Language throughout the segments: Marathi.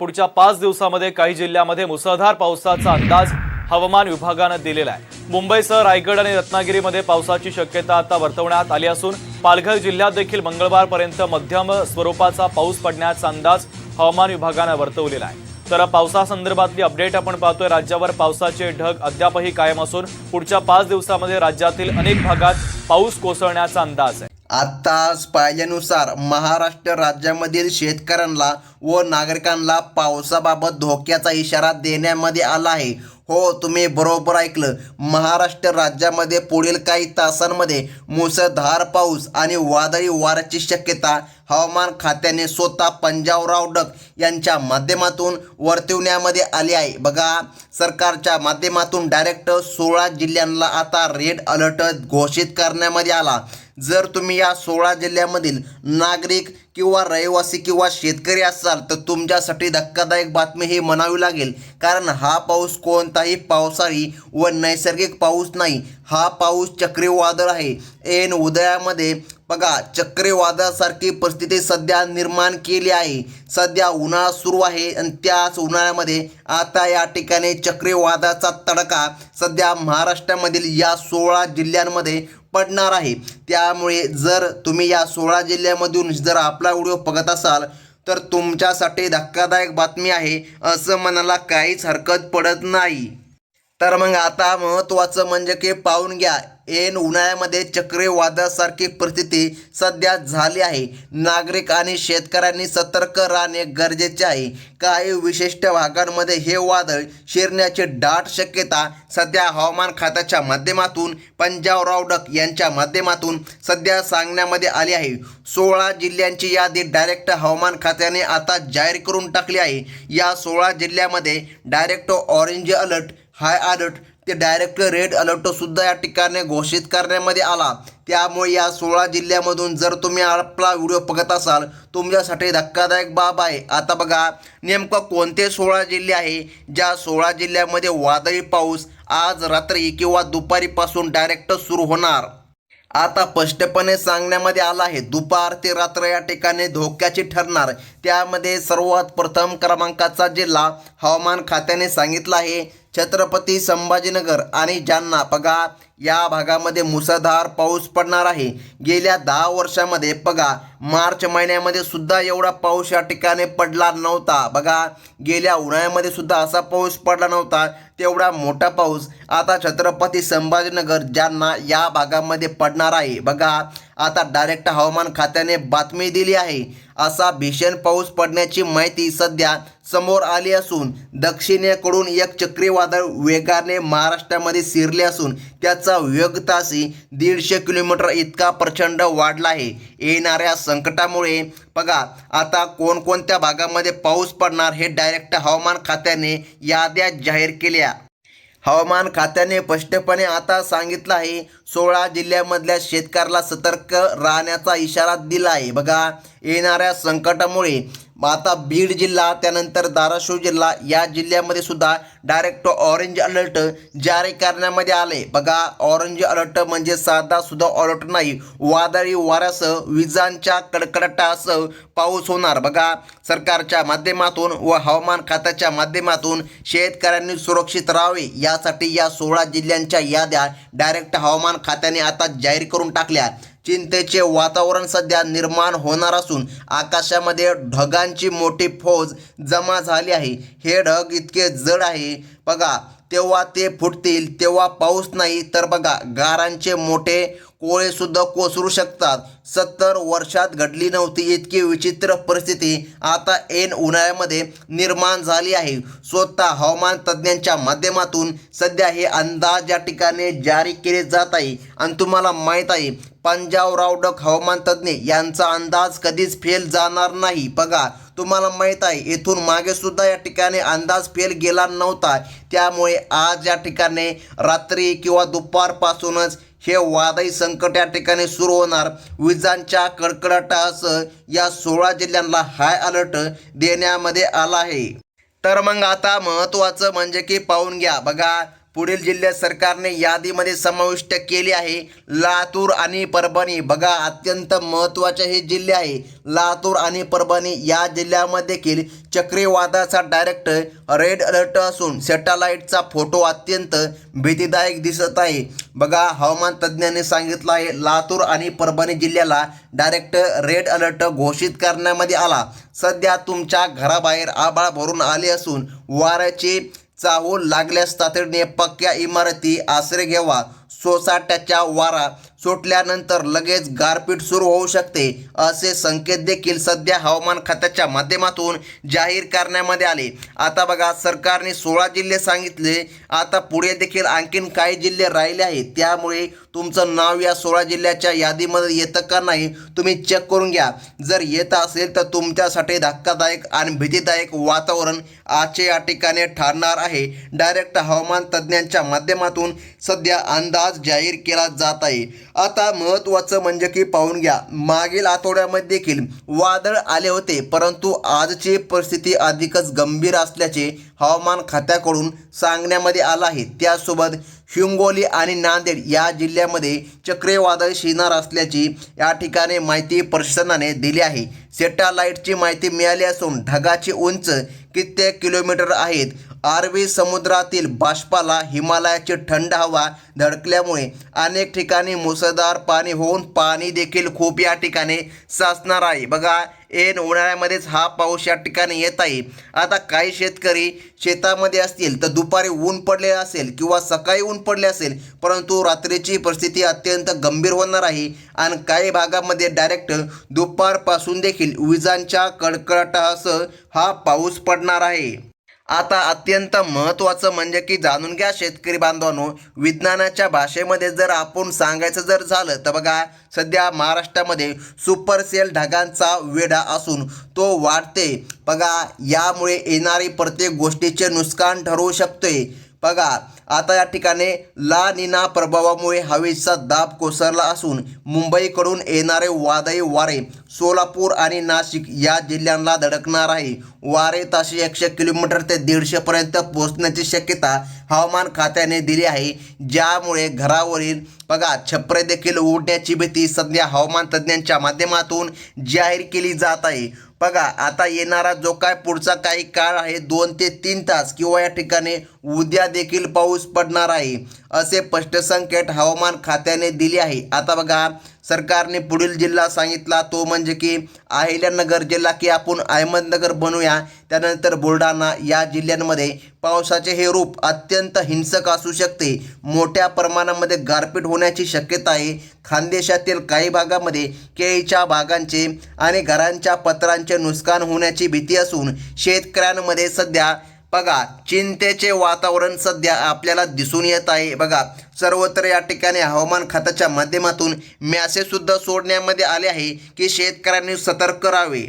पुढच्या 5 दिवसांमध्ये काही जिल्ह्यांमध्ये मुसळधार पावसाचा अंदाज हवामान विभागाने दिलेला आहे। मुंबईसह रायगड आणि रत्नागिरीमध्ये पावसाची शक्यता आता वर्तवण्यात आली असून पालघर जिल्ह्यात देखील मंगळवारपर्यंत मध्यम स्वरूपाचा पाऊस पडण्याचा अंदाज हवामान विभागाने वर्तवलेला आहे। तर पावसासंदर्भातली अपडेट आपण पाहतोय। राज्यावर पावसाचे ढग अद्यापही कायम असून पुढच्या 5 दिवसांमध्ये राज्यातील अनेक भागात पाऊस कोसळण्याचा अंदाज आहे। आत्ताच पाहिल्यानुसार महाराष्ट्र राज्यामधील शेतकऱ्यांना व नागरिकांना पावसाबाबत धोक्याचा इशारा देण्यामध्ये आला आहे। हो, तुम्ही बरोबर ऐकलं। महाराष्ट्र राज्यामध्ये पुढील काही तासांमध्ये मुसळधार पाऊस आणि वादळी वाऱ्याची शक्यता हवामान खात्याने स्वतः पंजाबराव डक यांच्या माध्यमातून वर्तवण्यामध्ये आली आहे। बघा, सरकारच्या माध्यमातून डायरेक्ट 16 जिल्ह्यांना आता रेड अलर्ट घोषित करण्यामध्ये आला। जर तुम्ही या 16 जिल्ह्यामधील नागरिक किंवा रहिवासी किंवा शेतकरी असाल तर तुमच्यासाठी धक्कादायक बातमी ही म्हणावी लागेल, कारण हा पाऊस कोणताही पावसाळी व नैसर्गिक पाऊस नाही। हा पाऊस चक्रीवादळ आहे। ऐन उदयामध्ये बघा, चक्रीवादळासारखी परिस्थिती सध्या निर्माण केली आहे। सध्या उन्हाळा सुरू आहे आणि त्याच उन्हाळ्यामध्ये आता या ठिकाणी चक्रीवादळाचा तडका सध्या महाराष्ट्रामधील या 16 जिल्ह्यांमध्ये पडणार आहे। त्यामुळे जर तुम्ही या 16 जिल्ह्यामधून जर आपला व्हिडिओ बघत असाल तर तुमच्यासाठी धक्कादायक बातमी आहे असं म्हणायला काहीच हरकत पडत नाही। तर मग आता महत्त्वाचं म्हणजे की पाहून घ्या, ऐन उन्हाळ्यामध्ये चक्रीवादळासारखी परिस्थिती सध्या झाली आहे। नागरिक आणि शेतकऱ्यांनी सतर्क राहणे गरजेचे आहे। काही विशिष्ट भागांमध्ये हे वादळ शिरण्याची दाट शक्यता सध्या हवामान खात्याच्या माध्यमातून पंजाबराव डक यांच्या माध्यमातून सध्या सांगण्यामध्ये आली आहे। 16 जिल्ह्यांची यादी डायरेक्ट हवामान खात्याने आता जाहीर करून टाकली आहे। या 16 जिल्ह्यामध्ये direct orange alert, high alert ते डायरेक्ट रेड अलर्ट सुद्धा या ठिकाणी घोषित करण्यामध्ये आला। त्यामुळे या 16 जिल्ह्यामधून जर तुम्ही आपला व्हिडिओ बघत असाल तुमच्यासाठी धक्कादायक बाब आहे। आता बघा, नेमकं कोणते 16 जिल्हे आहे ज्या 16 जिल्ह्यामध्ये वादळी पाऊस आज रात्री किंवा दुपारीपासून डायरेक्ट सुरू होणार। आता स्पष्टपणे सांगण्यामध्ये आलं आहे, दुपार ते रात्र या ठिकाणी धोक्याची ठरणार। त्यामध्ये सर्वात प्रथम क्रमांकाचा जिल्हा हवामान खात्याने सांगितला आहे छत्रपती संभाजीनगर आणि जालना। बघा, या भागामध्ये मुसळधार पाऊस पडणार आहे। गेल्या 10 वर्षामध्ये बघा, मार्च महिन्यामध्ये सुद्धा एवढा पाऊस या ठिकाणी पडला नव्हता। बघा, गेल्या उन्हाळ्यामध्ये सुद्धा असा पाऊस पडला नव्हता, तेवढा मोठा पाऊस आता छत्रपती संभाजीनगर जालना या भागामध्ये पडणार आहे। बघा, आता डायरेक्ट हवामान खात्याने बातमी दिली आहे। असा भीषण पाऊस पडण्याची माहिती सध्या समोर आली असून दक्षिणेकडून एक चक्रीवादळ वेगाने महाराष्ट्रामध्ये शिरले असून त्याचा वेग तासी 150 किलोमीटर इतका प्रचंड वाढला आहे। येणाऱ्या संकटामुळे बघा, आता कोणकोणत्या भागामध्ये पाऊस पडणार हे डायरेक्ट हवामान खात्याने याद्या जाहीर केल्या। हवामान खात्याने स्पष्टपणे आता सांगितलं आहे 16 जिल्ह्यामधल्या शेतकऱ्याला सतर्क राहण्याचा इशारा दिला आहे। बघा, येणाऱ्या संकटामुळे आता बीड जिल्हा त्यानंतर धाराशिव जिल्हा या जिल्ह्यामध्ये सुद्धा डायरेक्ट ऑरेंज अलर्ट जारी करण्यामध्ये आले। बघा, ऑरेंज अलर्ट म्हणजे साधा सुद्धा अलर्ट नाही, वादळी वाऱ्यासह विजांच्या कडकडाटासह पाऊस होणार। बघा, सरकारच्या माध्यमातून व हवामान खात्याच्या माध्यमातून शेतकऱ्यांनी सुरक्षित राहावे यासाठी या 16 जिल्ह्यांच्या याद्या डायरेक्ट हवामान खात्याने आता जाहीर करून टाकल्या। चिंतेचे वातावरण सध्या निर्माण होणार असून आकाशामध्ये ढगांची मोठी फौज जमा झाली आहे। हे ढग इतके जड आहे, बघा, तेव्हा ते फुटतील तेव्हा पाऊस नाही तर बघा गारांचे मोठे कोळे सुद्धा कोसळू शकतात। 70 वर्षात घडली नव्हती इतकी विचित्र परिस्थिती आता ऐन उन्हाळ्यामध्ये निर्माण झाली आहे। स्वतः हवामान तज्ज्ञांच्या माध्यमातून सध्या हे अंदाज या ठिकाणी जारी केले जात आहे आणि तुम्हाला माहीत आहे पंजाबराव डक हवामान तज्ज्ञ यांचा अंदाज कधीच फेल जाणार नाही। बघा, तुम्हाला माहीत आहे इथून मागे सुद्धा या ठिकाणी अंदाज फेल गेला नव्हता। त्यामुळे आज या ठिकाणी रात्री किंवा दुपारपासूनच हे वादळी संकट या ठिकाणी सुरू होणार। विजांच्या कडकडाटासह या 16 जिल्ह्यांना हाय अलर्ट देण्यामध्ये आला आहे। तर मग आता महत्त्वाचं म्हणजे की पाहून घ्या, बघा, पुढील जिल्हे सरकारने यादीमध्ये समाविष्ट केले आहे लातूर आणि परभणी. बघा, अत्यंत महत्त्वाचे हे जिल्हे आहे लातूर आणि परभणी. या जिल्ह्यामध्ये देखील चक्रीवादळाचा डायरेक्ट रेड अलर्ट असून सॅटेलाइटचा फोटो अत्यंत भीतीदायक दिसत आहे. बघा, हवामान तज्ज्ञांनी सांगितलं आहे लातूर आणि परभणी जिल्ह्याला डायरेक्ट रेड अलर्ट घोषित करण्यामध्ये आला. सध्या तुमच्या घराबाहेर आभाळ भरून आले असून वाऱ्याची चाहूल लागल्यास तातडीने पक्क्या इमारती आश्रय घ्यावा. सोसाट्याचा वारा सुटल्यानंतर लगेच गारपीट सुरू होऊ शकते असे संकेत देखील सध्या हवामान खात्याच्या माध्यमातून जाहीर करण्यामध्ये आले. आता बघा, सरकारने 16 जिल्हे सांगितले. आता पुढे देखील आणखीन काही जिल्हे राहिले आहेत, त्यामुळे तुमचं नाव या 16 जिल्ह्याच्या यादीमध्ये येतं का नाही तुम्ही चेक करून घ्या. जर येत असेल तर तुमच्यासाठी धक्कादायक आणि भीतीदायक वातावरण आजचे या ठिकाणी ठरणार आहे. डायरेक्ट हवामान तज्ज्ञांच्या माध्यमातून सध्या अंदाज जाहीर केला जात आहे. आता महत्त्वाचं म्हणजे की पाहून घ्या, मागील आठवड्यामध्ये देखील वादळ आले होते, परंतु आजची परिस्थिती अधिकच गंभीर असल्याचे हवामान खात्याकडून सांगण्यामध्ये आलं आहे. त्यासोबत हिंगोली आणि नांदेड या जिल्ह्यामध्ये चक्रीवादळ येणार असल्याची या ठिकाणी माहिती प्रशासनाने दिली आहे. सॅटेलाइटची माहिती मिळाली असून ढगाची उंच कित्येक किलोमीटर आहेत. अरबी समुद्रातील बाष्पाला हिमालयाची थंड हवा धडकल्यामुळे अनेक ठिकाणी मुसळधार पाणी होऊन पाणी देखील खूप या ठिकाणी साचणार आहे. बघा, ऐन उन्हाळ्यामध्येच हा पाऊस या ठिकाणी येत आहे. आता काही शेतकरी शेतामध्ये असतील तर दुपारी ऊन पडले असेल किंवा सकाळी ऊन पडले असेल, परंतु रात्रीची परिस्थिती अत्यंत गंभीर होणार आहे आणि काही भागामध्ये डायरेक्ट दुपारपासून देखील विजांच्या कडकडाटासह हा पाऊस पडणार आहे. आता अत्यंत महत्त्वाचं म्हणजे की जाणून घ्या शेतकरी बांधवांनो, विज्ञानाच्या भाषेमध्ये जर आपण सांगायचं जर झालं तर बघा, सध्या महाराष्ट्रामध्ये सुपर सेल ढगांचा वेढा असून तो वाढते. बघा, यामुळे येणारी प्रत्येक गोष्टीचे नुकसान ठरवू शकते. बघा, आता या ठिकाणी ला निना प्रभावामुळे हवेचा दाब कोसळला असून मुंबईकडून येणारे वादळी वारे सोलापूर आणि नाशिक या जिल्ह्यांना धडकणार आहे. वारे ताशी 100 किलोमीटर ते 150 पर्यंत पोहोचण्याची शक्यता हवामान खात्याने दिली आहे, ज्यामुळे घरावरील बघा छपरे देखील उडण्याची भीती सध्या हवामान तज्ज्ञांच्या माध्यमातून जाहीर केली जात आहे. बघा, आता येणारा जो काय पुढचा काही काळ आहे 2 ते 3 तास किंवा या ठिकाणी उद्या देखील पाऊस पडणार आहे असे स्पष्ट संकेत हवामान खात्याने दिले आहे. आता बघा, सरकारने पुढील जिल्हा सांगितला तो म्हणजे की अहिल्यानगर जिल्हा, की आपण अहमदनगर बनवूया. त्यानंतर बुलढाणा या जिल्ह्यांमध्ये पावसाचे हे रूप अत्यंत हिंसक असू शकते. मोठ्या प्रमाणामध्ये गारपीट होण्याची शक्यता आहे. खानदेशातील काही भागामध्ये केळीच्या बागांचे आणि घरांच्या पत्रांचे नुकसान होण्याची भीती असून शेतकऱ्यांमध्ये सध्या बघा चिंतेचे वातावरण सध्या आपल्याला दिसून येत आहे. बघा, सर्वत्र या ठिकाणी हवामान खात्याच्या माध्यमातून मेसेजसुद्धा सोडण्यामध्ये आले आहे की शेतकऱ्यांनी सतर्क राहावे.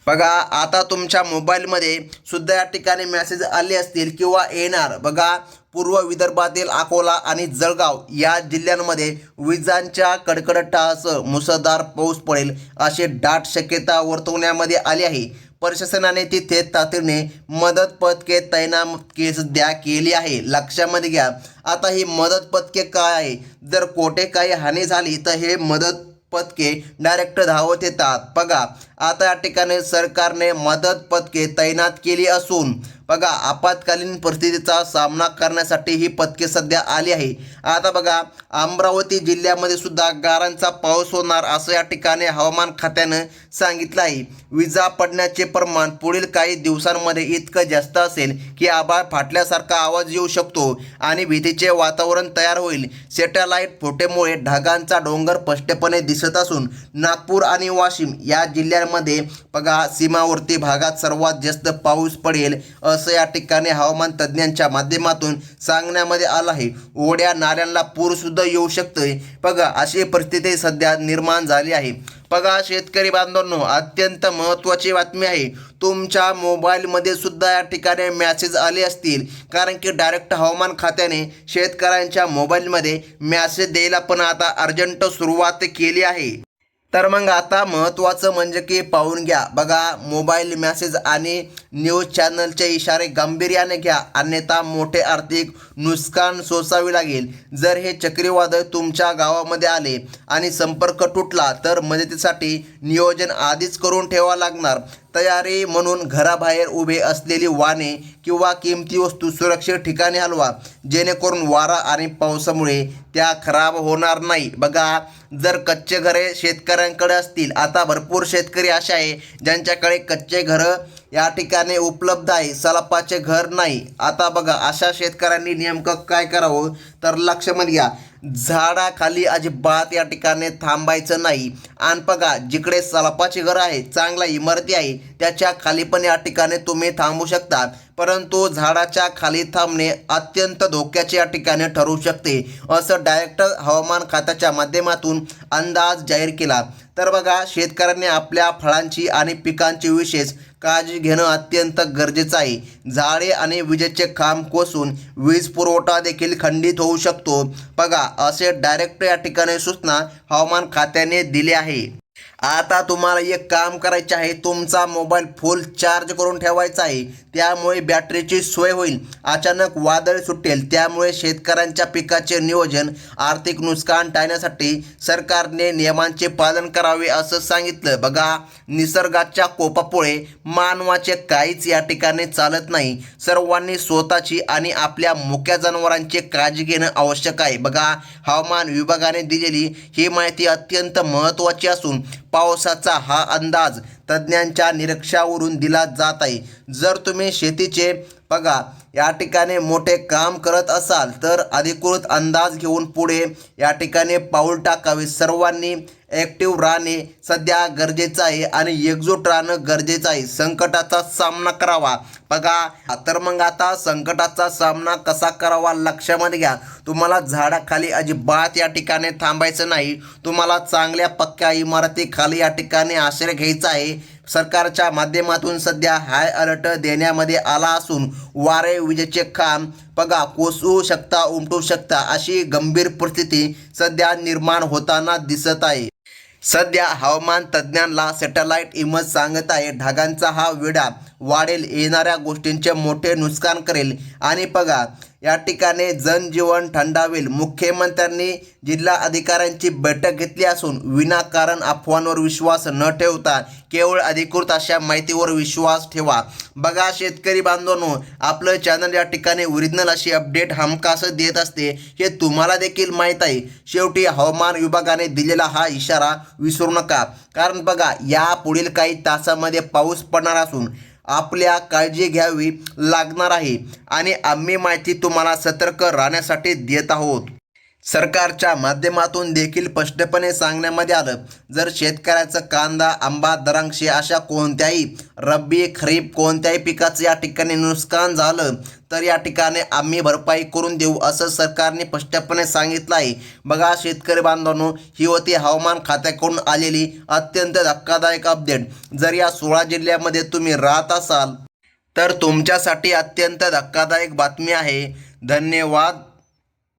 बघा, आता तुमच्या मोबाईलमध्ये सुद्धा या ठिकाणी मेसेज आले असतील किंवा येणार. बघा, पूर्व विदर्भातील अकोला आणि जळगाव या जिल्ह्यांमध्ये विजांच्या कडकडाटासह मुसळधार पाऊस पडेल अशी दाट शक्यता वर्तवण्यामध्ये आली आहे. प्रशासनाने तिथे तातडीने मदत पथके तैनात सध्या केली आहे. लक्षामध्ये घ्या, आता ही मदत पथके काय आहे, जर कोठे काही हानी झाली तर हे मदत पथके डायरेक्ट धावत येतात. बघा, आता या ठिकाणी सरकारने मदत पथके तैनात केली असून बघा आपत्कालीन परिस्थितीचा सामना करण्यासाठी ही पथके सध्या आली आहे. आता बघा, अमरावती जिल्ह्यामध्ये सुद्धा गारांचा पाऊस होणार असं या ठिकाणी हवामान खात्यानं सांगितलं आहे. विजा पडण्याचे प्रमाण पुढील काही दिवसांमध्ये इतकं जास्त असेल की आभाळ फाटल्यासारखा आवाज येऊ शकतो आणि भीतीचे वातावरण तयार होईल. सॅटेलाइट फोटोमुळे ढगांचा डोंगर स्पष्टपणे दिसत असून नागपूर आणि वाशिम या जिल्ह्यांमध्ये बघा सीमावर्ती भागात सर्वात जास्त पाऊस पडेल असं या ठिकाणी हवामान तज्ज्ञांच्या माध्यमातून सांगण्यामध्ये आलं आहे. ओढ्या नाल्यांना पूरसुद्धा येऊ शकतोय. बघा, अशी परिस्थिती सध्या निर्माण झाली आहे. बघा शेतकरी बांधवांनो, अत्यंत महत्त्वाची बातमी आहे. तुमच्या मोबाईलमध्ये सुद्धा या ठिकाणी मेसेज आले असतील, कारण की डायरेक्ट हवामान खात्याने शेतकऱ्यांच्या मोबाईलमध्ये मेसेज द्यायला पण आता अर्जंट सुरुवात केली आहे. तर मग आता महत्त्वाचं म्हणजे की पाहून घ्या बघा, मोबाईल मेसेज आणि न्यूज चॅनलचे इशारे गांभीर्याने घ्या, अन्यथा मोठे आर्थिक नुकसान सोसावे लागेल. जर हे चक्रीवादळ तुमच्या गावामध्ये आले आणि संपर्क तुटला तर मदतीसाठी नियोजन आधीच करून ठेवावं लागणार. तयारी म्हणून घराबाहेर उभे असलेली वाहने किंवा किमती वस्तू सुरक्षित ठिकाणी हलवा, जेणेकरून वारा आणि पावसामुळे त्या खराब होणार नाही. बघा, जर कच्चे घरे शेतकऱ्यांकडे असतील, आता भरपूर शेतकरी असे आहे ज्यांच्याकडे कच्चे घरं या ठिकाणी उपलब्ध आहे, सलापाचे घर नाही. आता बघा, अशा शेतकऱ्यांनी नेमकं काय करावं तर लक्षामध्ये घ्या, झाडाखाली अजिबात या ठिकाणी थांबायचं नाही. आणि बघा, जिकडे सलापाची घरं आहे, चांगल्या इमारती आहे, त्याच्या खाली पण या ठिकाणी तुम्ही थांबू शकता. परंतु झाडाच्या खाली थांबणे अत्यंत धोक्याचे या ठिकाणी ठरू शकते, असं डायरेक्ट हवामान खात्याच्या माध्यमातून अंदाज जाहीर केला. तर बघा, शेतकऱ्यांनी आपल्या फळांची आणि पिकांची विशेष काळजी घेणं अत्यंत गरजेचं आहे. झाडे आणि विजेचे खांब कोसळून वीज पुरवठा देखील खंडित होऊ शकतो. बघा, असे डायरेक्ट या ठिकाणी सूचना हवामान खात्याने दिली आहे. आता तुम्हाला एक काम करायचे आहे, तुमचा मोबाईल फुल चार्ज करून ठेवायचा आहे, त्यामुळे बॅटरीची सोय होईल. अचानक वादळ सुटेल, त्यामुळे शेतकऱ्यांच्या पिकाचे नियोजन, आर्थिक नुकसान टाळण्यासाठी सरकारने नियमांचे पालन करावे असं सांगितलं. बघा, निसर्गाच्या कोपामुळे मानवाचे काहीच या ठिकाणी चालत नाही. सर्वांनी स्वतःची आणि आपल्या मुक्या जनावरांची काळजी घेणं आवश्यक आहे. बघा, हवामान विभागाने दिलेली ही माहिती अत्यंत महत्त्वाची असून पावसाचा हा अंदाज तज्ज्ञांच्या निरीक्षणावरून दिला जात आहे. जर तुम्ही शेतीचे बघा या ठिकाणी मोठे काम करत असाल तर अधिकृत अंदाज घेऊन पुढे या ठिकाणी पाऊल टाकावे. सर्वांनी ॲक्टिव्ह राहणे सध्या गरजेचं आहे आणि एकजूट राहणं गरजेचं आहे. संकटाचा सामना करावा. बघा, तर मग आता संकटाचा सामना कसा करावा लक्षामध्ये घ्या. तुम्हाला झाडाखाली अजिबात या ठिकाणी थांबायचं नाही. तुम्हाला चांगल्या पक्क्या इमारतीखाली या ठिकाणी आश्रय घ्यायचा आहे. सरकारच्या माध्यमातून सध्या हाय अलर्ट देण्यामध्ये आला असून वारे, विजेचे खांब बघा कोसळू शकता, उमटू शकता, अशी गंभीर परिस्थिती सध्या निर्माण होताना दिसत आहे. सध्या हवामान तज्ज्ञांना सॅटेलाइट इमेज सांगत आहे, ढगांचा हा विडा वाढेल, येणाऱ्या गोष्टींचे मोठे नुकसान करेल आणि बघा या ठिकाणी जनजीवन थंडावेल. मुख्यमंत्र्यांनी जिल्हा अधिकाऱ्यांची बैठक घेतली असून विनाकारण अफवांवर विश्वास न ठेवता केवळ अधिकृत अशा माहितीवर विश्वास ठेवा. बघा शेतकरी बांधवांनो, आपलं चॅनल या ठिकाणी ओरिजिनल अशी अपडेट हमखास देत असते, हे तुम्हाला देखील माहीत आहे. शेवटी हवामान विभागाने दिलेला हा इशारा विसरू नका, कारण बघा या पुढील काही तासामध्ये पाऊस पडणार असून आपल्या काळजी घ्यावी लागणार आहे आणि आम्ही माहिती तुम्हाला सतर्क राहण्यासाठी देत आहोत. सरकारच्या माध्यमातून देखील स्पष्टपणे सांगण्यामध्ये आलं, जर शेतकऱ्याचं कांदा, आंबा, द्राक्षे अशा कोणत्याही रब्बी, खरीप कोणत्याही पिकाचं या ठिकाणी नुकसान झालं तर या ठिकाणी आम्ही भरपाई करून देऊ असं सरकारने स्पष्टपणे सांगितलं आहे. बघा शेतकरी बांधवांनो, ही होती हवामान खात्याकडून आलेली अत्यंत धक्कादायक अपडेट. जर या 16 जिल्ह्यामध्ये तुम्ही राहत असाल तर तुमच्यासाठी अत्यंत धक्कादायक बातमी आहे. धन्यवाद.